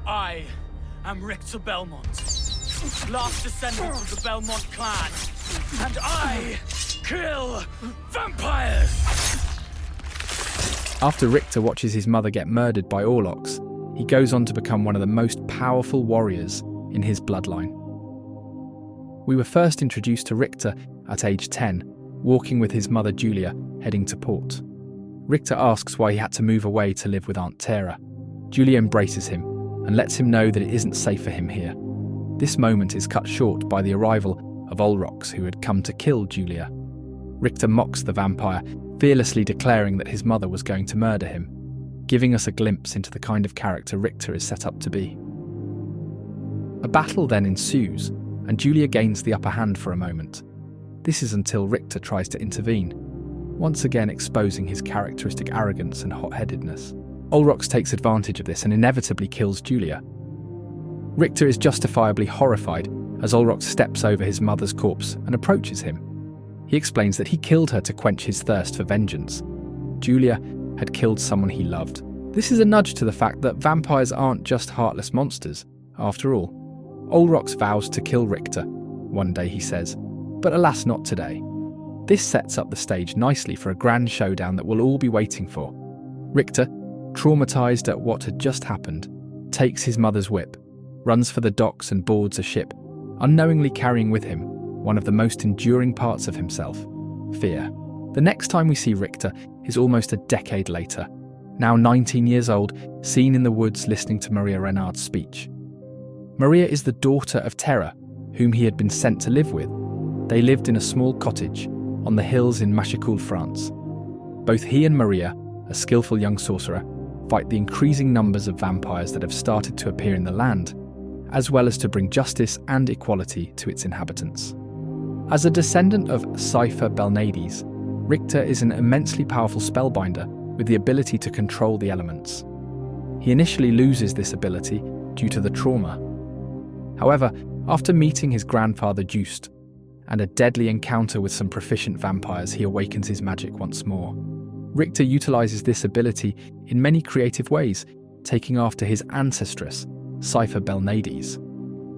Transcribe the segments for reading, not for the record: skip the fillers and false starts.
I am Richter Belmont, last descendant of the Belmont clan, and I kill vampires! After Richter watches his mother get murdered by Orlocks, he goes on to become one of the most powerful warriors in his bloodline. We were first introduced to Richter at age 10, walking with his mother Julia, heading to port. Richter asks why he had to move away to live with Aunt Tara. Julia embraces him and lets him know that it isn't safe for him here. This moment is cut short by the arrival of Olrox, who had come to kill Julia. Richter mocks the vampire, fearlessly declaring that his mother was going to murder him, giving us a glimpse into the kind of character Richter is set up to be. A battle then ensues, and Julia gains the upper hand for a moment. This is until Richter tries to intervene, once again exposing his characteristic arrogance and hot-headedness. Olrox takes advantage of this and inevitably kills Julia. Richter is justifiably horrified as Olrox steps over his mother's corpse and approaches him. He explains that he killed her to quench his thirst for vengeance. Julia had killed someone he loved. This is a nudge to the fact that vampires aren't just heartless monsters, after all. Olrox vows to kill Richter, one day he says, but alas not today. This sets up the stage nicely for a grand showdown that we'll all be waiting for. Richter, traumatized at what had just happened, takes his mother's whip, runs for the docks and boards a ship, unknowingly carrying with him one of the most enduring parts of himself, fear. The next time we see Richter is almost a decade later, now 19 years old, seen in the woods listening to Maria Renard's speech. Maria is the daughter of Terra, whom he had been sent to live with. They lived in a small cottage on the hills in Machicoul, France. Both he and Maria, a skillful young sorcerer, fight the increasing numbers of vampires that have started to appear in the land, as well as to bring justice and equality to its inhabitants. As a descendant of Cypher Belnades, Richter is an immensely powerful spellbinder with the ability to control the elements. He initially loses this ability due to the trauma. However, after meeting his grandfather Just and a deadly encounter with some proficient vampires, he awakens his magic once more. Richter utilizes this ability in many creative ways, taking after his ancestress, Cypher Belnades.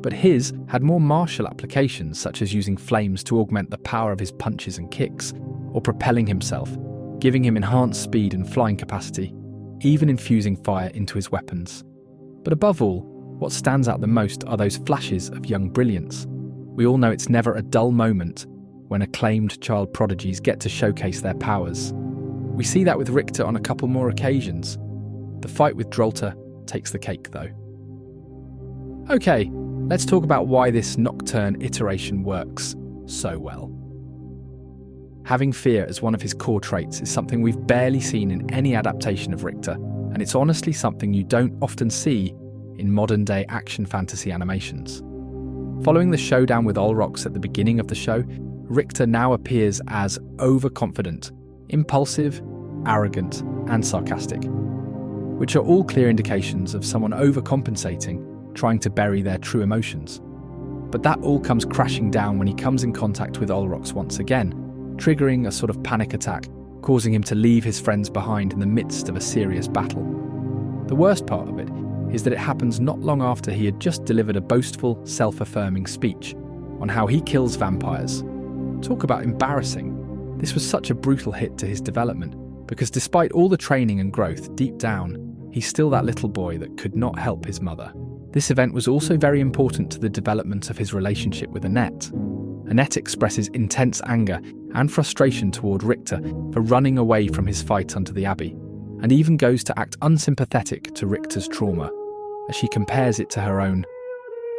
But his had more martial applications, such as using flames to augment the power of his punches and kicks, or propelling himself, giving him enhanced speed and flying capacity, even infusing fire into his weapons. But above all, what stands out the most are those flashes of young brilliance. We all know it's never a dull moment when acclaimed child prodigies get to showcase their powers. We see that with Richter on a couple more occasions. The fight with Drolta takes the cake though. Okay, let's talk about why this Nocturne iteration works so well. Having fear as one of his core traits is something we've barely seen in any adaptation of Richter, and it's honestly something you don't often see in modern-day action fantasy animations. Following the showdown with Olrox at the beginning of the show, Richter now appears as overconfident, impulsive, arrogant, and sarcastic, which are all clear indications of someone overcompensating, trying to bury their true emotions. But that all comes crashing down when he comes in contact with Olrox once again, triggering a sort of panic attack, causing him to leave his friends behind in the midst of a serious battle. The worst part of it is that it happens not long after he had just delivered a boastful, self-affirming speech on how he kills vampires. Talk about embarrassing. This was such a brutal hit to his development, because despite all the training and growth, deep down, he's still that little boy that could not help his mother. This event was also very important to the development of his relationship with Annette. Annette expresses intense anger and frustration toward Richter for running away from his fight under the Abbey, and even goes to act unsympathetic to Richter's trauma. As she compares it to her own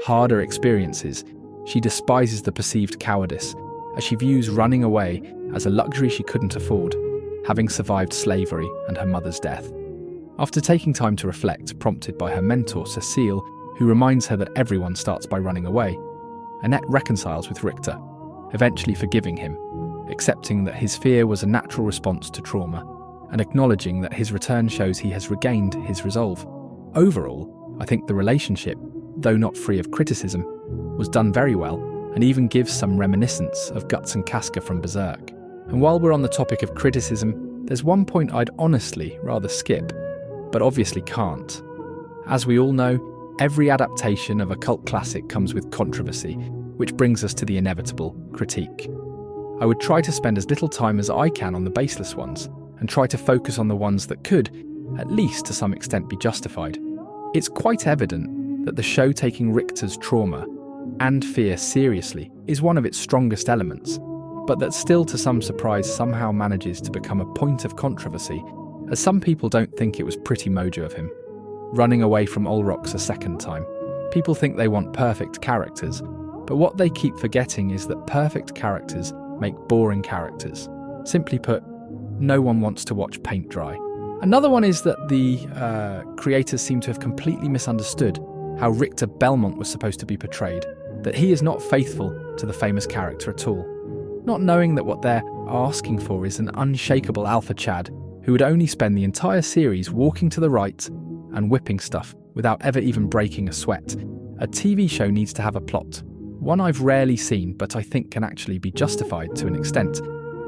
harder experiences, she despises the perceived cowardice, as she views running away as a luxury she couldn't afford, having survived slavery and her mother's death. After taking time to reflect, prompted by her mentor Cecile, who reminds her that everyone starts by running away, Annette reconciles with Richter, eventually forgiving him, accepting that his fear was a natural response to trauma, and acknowledging that his return shows he has regained his resolve. Overall, I think the relationship, though not free of criticism, was done very well, and even gives some reminiscence of Guts and Casca from Berserk. And while we're on the topic of criticism, there's one point I'd honestly rather skip, but obviously can't. As we all know, Every adaptation of a cult classic comes with controversy, which brings us to the inevitable critique. I would try to spend as little time as I can on the baseless ones, and try to focus on the ones that could, at least to some extent, be justified. It's quite evident that the show taking Richter's trauma and fear seriously is one of its strongest elements, but that still to some surprise somehow manages to become a point of controversy, as some people don't think it was pretty mojo of him. Running away from Olrox a second time. People think they want perfect characters, but what they keep forgetting is that perfect characters make boring characters. Simply put, no one wants to watch paint dry. Another one is that the creators seem to have completely misunderstood how Richter Belmont was supposed to be portrayed, that he is not faithful to the famous character at all. Not knowing that what they're asking for is an unshakable alpha Chad who would only spend the entire series walking to the right and whipping stuff without ever even breaking a sweat. A TV show needs to have a plot. One I've rarely seen, but I think can actually be justified to an extent,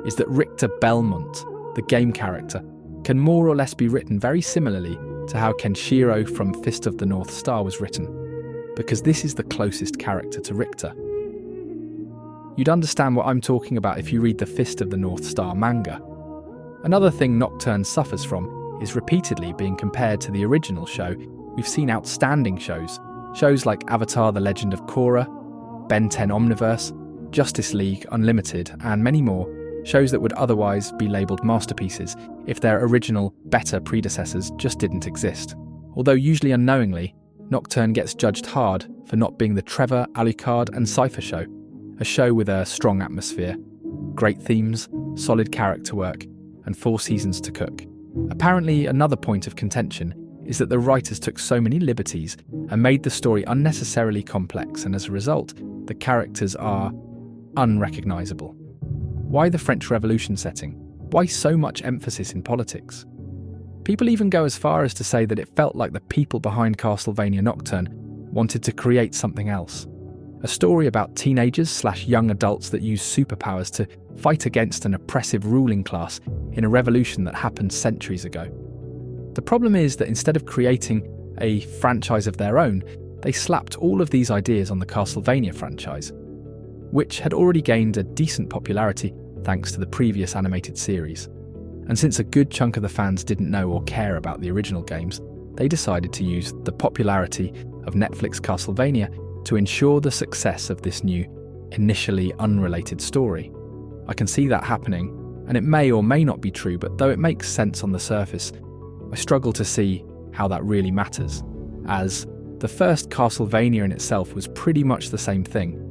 is that Richter Belmont, the game character, can more or less be written very similarly to how Kenshiro from Fist of the North Star was written, because this is the closest character to Richter. You'd understand what I'm talking about if you read the Fist of the North Star manga. Another thing Nocturne suffers from is repeatedly being compared to the original show. We've seen outstanding shows like Avatar: The Legend of Korra, Ben 10 Omniverse, Justice League Unlimited, and many more, shows that would otherwise be labelled masterpieces if their original, better predecessors just didn't exist. Although usually unknowingly, Nocturne gets judged hard for not being the Trevor, Alucard and Cypher show, a show with a strong atmosphere, great themes, solid character work, and 4 seasons to cook. Apparently, another point of contention is that the writers took so many liberties and made the story unnecessarily complex, and as a result, the characters are unrecognisable. Why the French Revolution setting? Why so much emphasis in politics? People even go as far as to say that it felt like the people behind Castlevania Nocturne wanted to create something else. A story about teenagers/young adults that use superpowers to fight against an oppressive ruling class in a revolution that happened centuries ago. The problem is that instead of creating a franchise of their own, they slapped all of these ideas on the Castlevania franchise, which had already gained a decent popularity thanks to the previous animated series. And since a good chunk of the fans didn't know or care about the original games, they decided to use the popularity of Netflix Castlevania to ensure the success of this new, initially unrelated story. I can see that happening, and it may or may not be true, but though it makes sense on the surface, I struggle to see how that really matters, as the first Castlevania in itself was pretty much the same thing.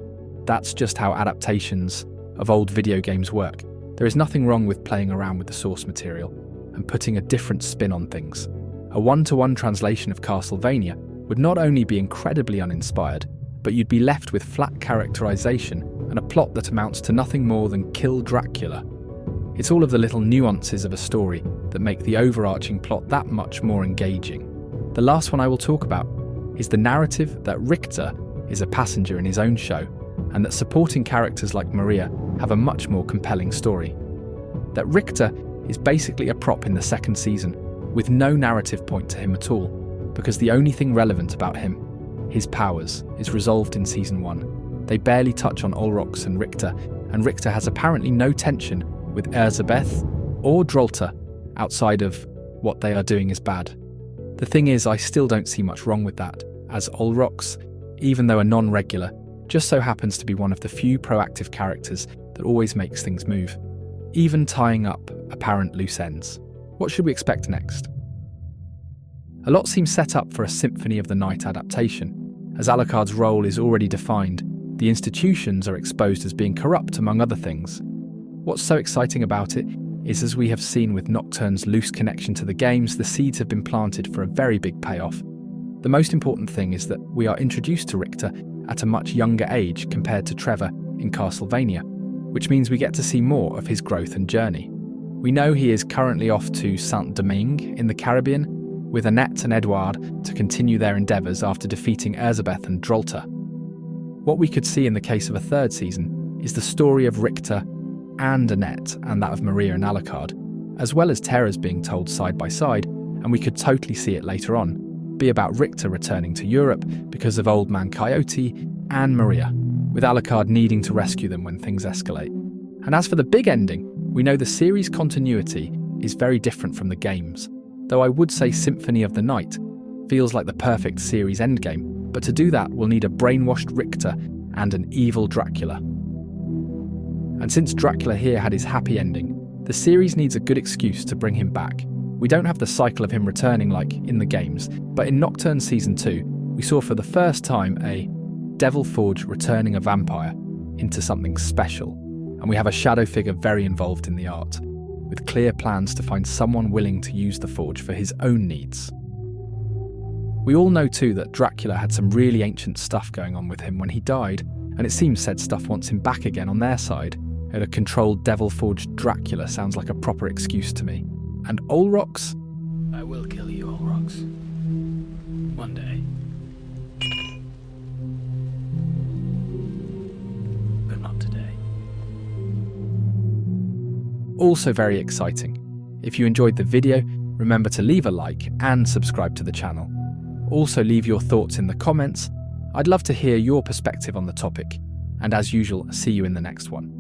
That's just how adaptations of old video games work. There is nothing wrong with playing around with the source material and putting a different spin on things. A one-to-one translation of Castlevania would not only be incredibly uninspired, but you'd be left with flat characterization and a plot that amounts to nothing more than kill Dracula. It's all of the little nuances of a story that make the overarching plot that much more engaging. The last one I will talk about is the narrative that Richter is a passenger in his own show, and that supporting characters like Maria have a much more compelling story. That Richter is basically a prop in the second season, with no narrative point to him at all, because the only thing relevant about him, his powers, is resolved in season 1. They barely touch on Olrox and Richter has apparently no tension with Erzabeth or Drolta outside of what they are doing is bad. The thing is, I still don't see much wrong with that, as Olrox, even though a non-regular, just so happens to be one of the few proactive characters that always makes things move, even tying up apparent loose ends. What should we expect next? A lot seems set up for a Symphony of the Night adaptation. As Alucard's role is already defined, the institutions are exposed as being corrupt, among other things. What's so exciting about it is, as we have seen with Nocturne's loose connection to the games, the seeds have been planted for a very big payoff. The most important thing is that we are introduced to Richter at a much younger age compared to Trevor in Castlevania, which means we get to see more of his growth and journey. We know he is currently off to Saint-Domingue in the Caribbean, with Annette and Edouard to continue their endeavours after defeating Erzabeth and Drolta. What we could see in the case of a third season is the story of Richter and Annette and that of Maria and Alucard, as well as Terra's being told side by side, and we could totally see it later on. be about Richter returning to Europe because of Old Man Coyote and Maria, with Alucard needing to rescue them when things escalate. And as for the big ending, we know the series' continuity is very different from the games, though I would say Symphony of the Night feels like the perfect series endgame, but to do that we'll need a brainwashed Richter and an evil Dracula. And since Dracula here had his happy ending, the series needs a good excuse to bring him back. We don't have the cycle of him returning like in the games, but in Nocturne Season 2, we saw for the first time a Devil Forge returning a vampire into something special, and we have a shadow figure very involved in the art, with clear plans to find someone willing to use the forge for his own needs. We all know too that Dracula had some really ancient stuff going on with him when he died, and it seems said stuff wants him back again on their side. And a controlled devil-forged Dracula sounds like a proper excuse to me. And Olrox? I will kill you, Olrox. One day. But not today. Also very exciting. If you enjoyed the video, remember to leave a like and subscribe to the channel. Also leave your thoughts in the comments. I'd love to hear your perspective on the topic. And as usual, see you in the next one.